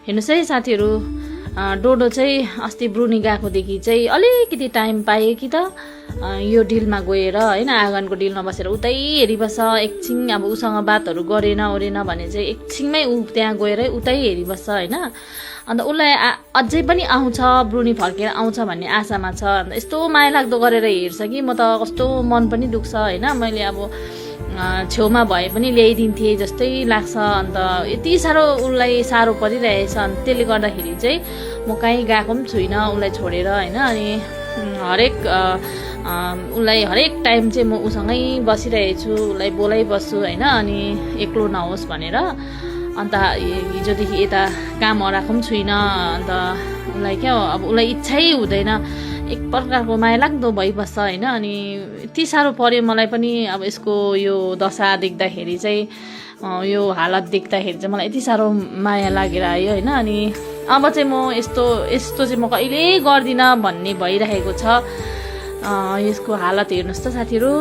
हेर्नुहोस् है साथीहरू, डोडो चाहिँ अस्ति ब्रुनी गएकोदेखि चाहिँ अलिकति टाइम पाएँ कि त यो डिलमा गएर होइन, आँगनको डिलमा बसेर उतै हेरिबस्छ। एकछिन अब उसँग बातहरू गरेन ओरेन भने चाहिँ एकछिनमै ऊ त्यहाँ गएरै उतै हेरिबस्छ होइन। अन्त उसलाई अझै पनि आउँछ, ब्रुनी फर्केर आउँछ भन्ने आशामा छ। अन्त यस्तो माया लाग्दो गरेर हेर्छ कि म त कस्तो मन पनि दुख्छ होइन। मैले अब छेउमा भए पनि ल्याइदिन्थेँ जस्तै लाग्छ। अन्त यति साह्रो उसलाई साह्रो परिरहेछ। अनि त्यसले गर्दाखेरि चाहिँ म कहीँ गएको पनि छुइनँ उसलाई छोडेर होइन। अनि हरेक उसलाई हरेक टाइम चाहिँ म उसँगै बसिरहेको छु, उसलाई बोलाइबस्छु होइन। अनि एक्लो नहोस् भनेर। अन्त हिजोदेखि यता काम हराएको पनि छुइनँ। अन्त उसलाई क्या अब उसलाई इच्छै हुँदैन, एक प्रकारको माया लाग्दो भइबस्छ होइन। अनि यति साह्रो पर्यो मलाई पनि अब यसको यो दशा देख्दाखेरि चाहिँ, यो हालत देख्दाखेरि चाहिँ मलाई यति साह्रो माया लागेर आयो होइन। अनि अब चाहिँ म यस्तो चाहिँ म कहिल्यै गर्दिनँ भन्ने भइरहेको छ। यसको हालत हेर्नुहोस् त साथीहरू।